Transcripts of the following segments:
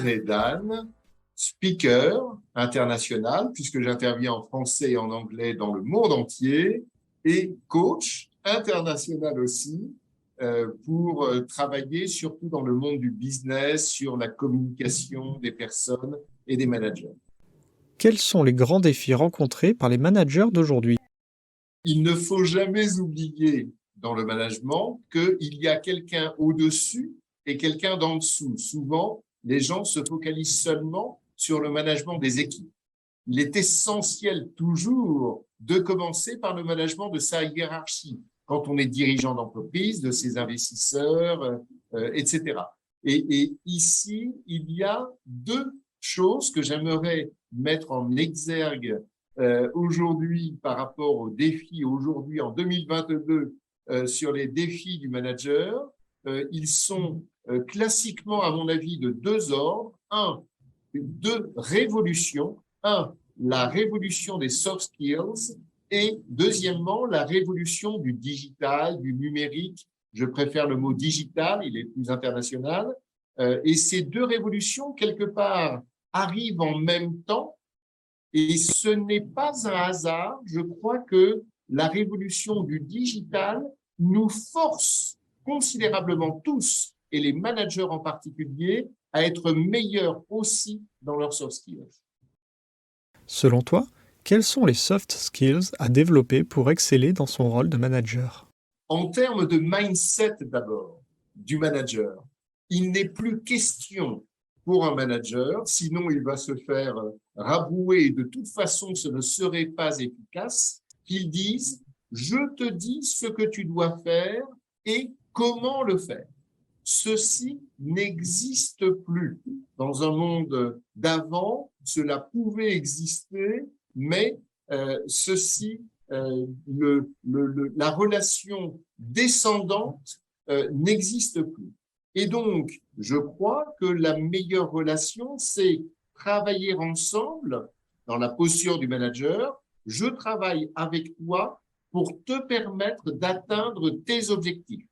André Dan, speaker international, puisque j'interviens en français et en anglais dans le monde entier, et coach international aussi, pour travailler surtout dans le monde du business, sur la communication des personnes et des managers. Quels sont les grands défis rencontrés par les managers d'aujourd'hui? Il ne faut jamais oublier dans le management qu'il y a quelqu'un au-dessus et quelqu'un d'en dessous. Souvent, les gens se focalisent seulement sur le management des équipes. Il est essentiel toujours de commencer par le management de sa hiérarchie, quand on est dirigeant d'entreprise, de ses investisseurs, etc. Et ici, il y a deux choses que j'aimerais mettre en exergue aujourd'hui par rapport aux défis aujourd'hui en 2022 sur les défis du manager. Ils sont classiquement, à mon avis, de deux ordres. Deux révolutions. La révolution des soft skills et deuxièmement, la révolution du digital, du numérique. Je préfère le mot digital, il est plus international. Et ces deux révolutions, quelque part, arrivent en même temps. Et ce n'est pas un hasard. Je crois que la révolution du digital nous force considérablement tous, et les managers en particulier, à être meilleurs aussi dans leurs soft skills. Selon toi, quels sont les soft skills à développer pour exceller dans son rôle de manager? En termes de mindset d'abord du manager, il n'est plus question pour un manager, sinon il va se faire rabrouer, de toute façon ce ne serait pas efficace, qu'il dise « je te dis ce que tu dois faire et comment le faire ». Ceci n'existe plus. Dans un monde d'avant, cela pouvait exister, mais la relation descendante n'existe plus. Et donc, je crois que la meilleure relation, c'est travailler ensemble dans la posture du manager. Je travaille avec toi pour te permettre d'atteindre tes objectifs,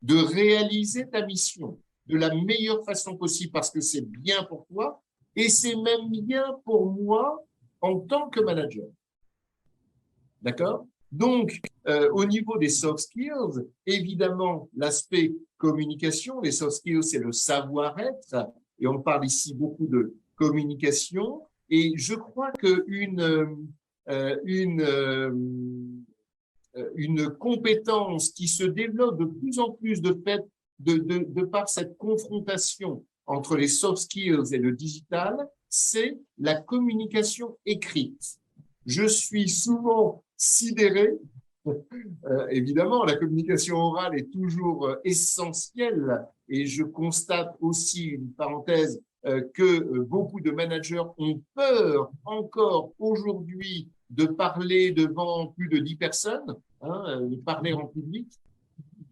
de réaliser ta mission de la meilleure façon possible parce que c'est bien pour toi et c'est même bien pour moi en tant que manager. D'accord? Donc, au niveau des soft skills, évidemment, l'aspect communication, les soft skills, c'est le savoir-être, et on parle ici beaucoup de communication, et je crois une compétence qui se développe de plus en plus de fait de par cette confrontation entre les soft skills et le digital, c'est la communication écrite. Je suis souvent sidéré. Évidemment, la communication orale est toujours essentielle et je constate aussi, une parenthèse, que beaucoup de managers ont peur encore aujourd'hui de parler devant plus de 10 personnes, de parler en public,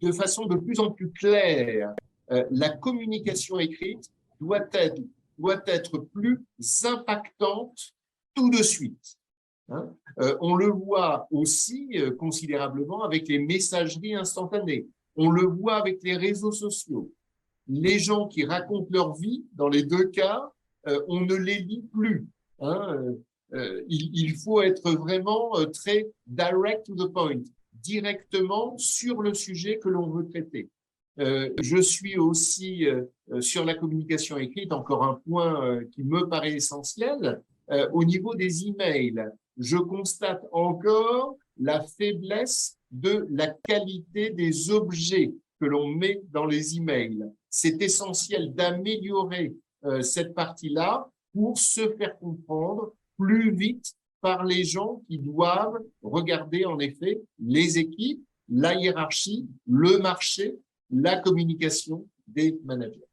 de façon de plus en plus claire. La communication écrite doit être plus impactante tout de suite. On le voit aussi considérablement avec les messageries instantanées. On le voit avec les réseaux sociaux. Les gens qui racontent leur vie, dans les deux cas, on ne les lit plus. Il faut être vraiment très direct to the point, directement sur le sujet que l'on veut traiter. Je suis aussi sur la communication écrite, encore un point qui me paraît essentiel, au niveau des emails. Je constate encore la faiblesse de la qualité des objets que l'on met dans les emails. C'est essentiel d'améliorer cette partie-là pour se faire comprendre plus vite par les gens qui doivent regarder en effet les équipes, la hiérarchie, le marché, la communication des managers.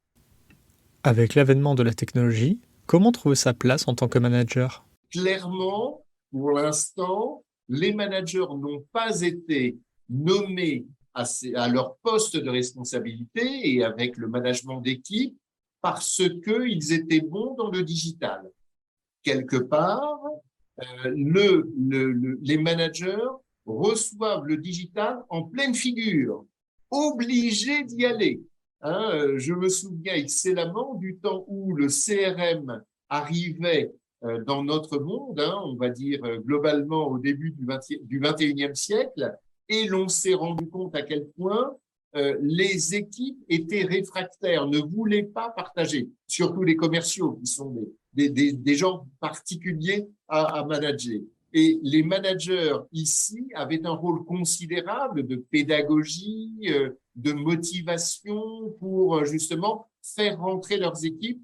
Avec l'avènement de la technologie, comment trouver sa place en tant que manager? Clairement, pour l'instant, les managers n'ont pas été nommés à leur poste de responsabilité et avec le management d'équipe parce qu'ils étaient bons dans le digital. Quelque part, les managers reçoivent le digital en pleine figure, obligés d'y aller. Je me souviens excellemment du temps où le CRM arrivait dans notre monde, on va dire globalement au début du 21e siècle, et l'on s'est rendu compte à quel point les équipes étaient réfractaires, ne voulaient pas partager, surtout les commerciaux qui sont des gens particuliers à manager. Et les managers ici avaient un rôle considérable de pédagogie, de motivation pour justement faire rentrer leurs équipes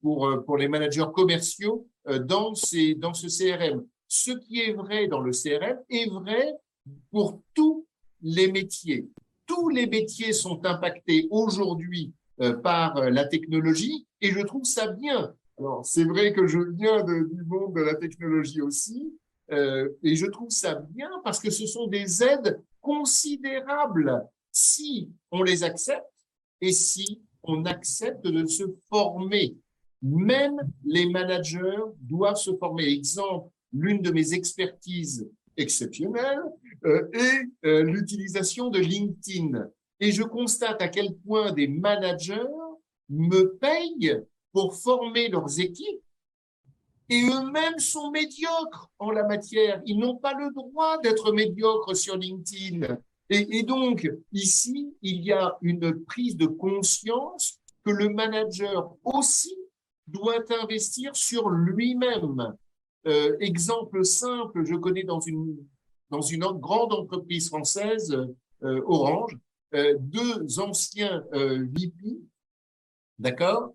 pour les managers commerciaux dans ce CRM. Ce qui est vrai dans le CRM est vrai pour tous les métiers. Tous les métiers sont impactés aujourd'hui par la technologie et je trouve ça bien. Alors, c'est vrai que je viens du monde de la technologie aussi et je trouve ça bien parce que ce sont des aides considérables si on les accepte et si on accepte de se former. Même les managers doivent se former. Exemple, l'une de mes expertises exceptionnelles est l'utilisation de LinkedIn. Et je constate à quel point des managers me payent pour former leurs équipes et eux-mêmes sont médiocres en la matière. Ils n'ont pas le droit d'être médiocres sur LinkedIn. Et donc, ici, il y a une prise de conscience que le manager aussi doit investir sur lui-même. Exemple simple, je connais dans une grande entreprise française, Orange, deux anciens VP, d'accord,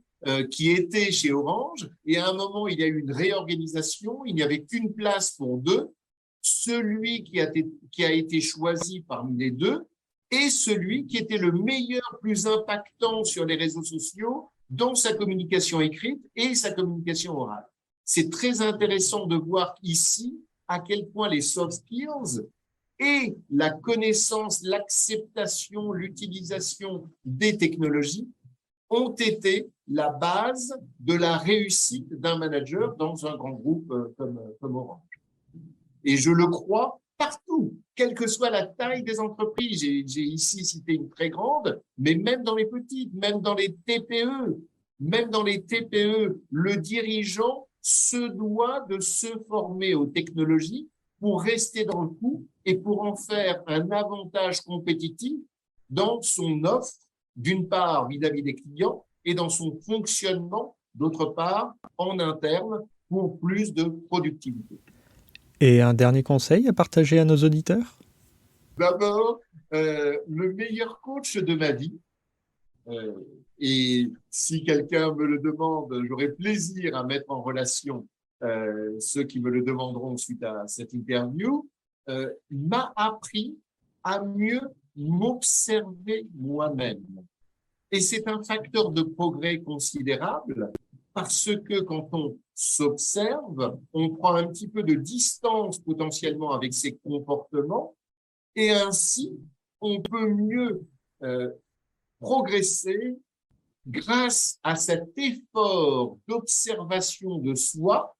qui étaient chez Orange, et à un moment, il y a eu une réorganisation, il n'y avait qu'une place pour deux. Celui qui a été choisi parmi les deux est celui qui était le meilleur, plus impactant sur les réseaux sociaux dans sa communication écrite et sa communication orale. C'est très intéressant de voir ici à quel point les soft skills et la connaissance, l'acceptation, l'utilisation des technologies ont été la base de la réussite d'un manager dans un grand groupe comme Orange. Et je le crois partout, quelle que soit la taille des entreprises. J'ai ici cité une très grande, mais même dans les petites, même dans les TPE, le dirigeant se doit de se former aux technologies pour rester dans le coup et pour en faire un avantage compétitif dans son offre, d'une part vis-à-vis des clients, et dans son fonctionnement, d'autre part, en interne, pour plus de productivité. Et un dernier conseil à partager à nos auditeurs? D'abord, le meilleur coach de ma vie, et si quelqu'un me le demande, j'aurai plaisir à mettre en relation ceux qui me le demanderont suite à cette interview, m'a appris à mieux m'observer moi-même. Et c'est un facteur de progrès considérable parce que quand on s'observe, on prend un petit peu de distance potentiellement avec ses comportements et ainsi on peut mieux progresser grâce à cet effort d'observation de soi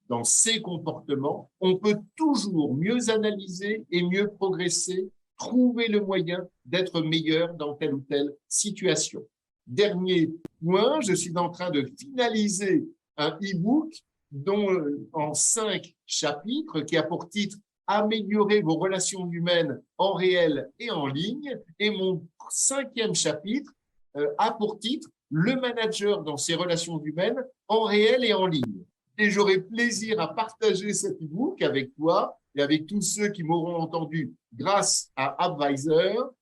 dans ses comportements. On peut toujours mieux analyser et mieux progresser, trouver le moyen d'être meilleur dans telle ou telle situation. Dernier point, je suis en train de finaliser un e-book en 5 chapitres qui a pour titre « Améliorer vos relations humaines en réel et en ligne ». Et mon 5e chapitre a pour titre « Le manager dans ses relations humaines en réel et en ligne ». Et j'aurai plaisir à partager cet e-book avec toi et avec tous ceux qui m'auront entendu grâce à Advisor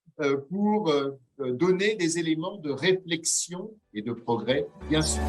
pour donner des éléments de réflexion et de progrès, bien sûr.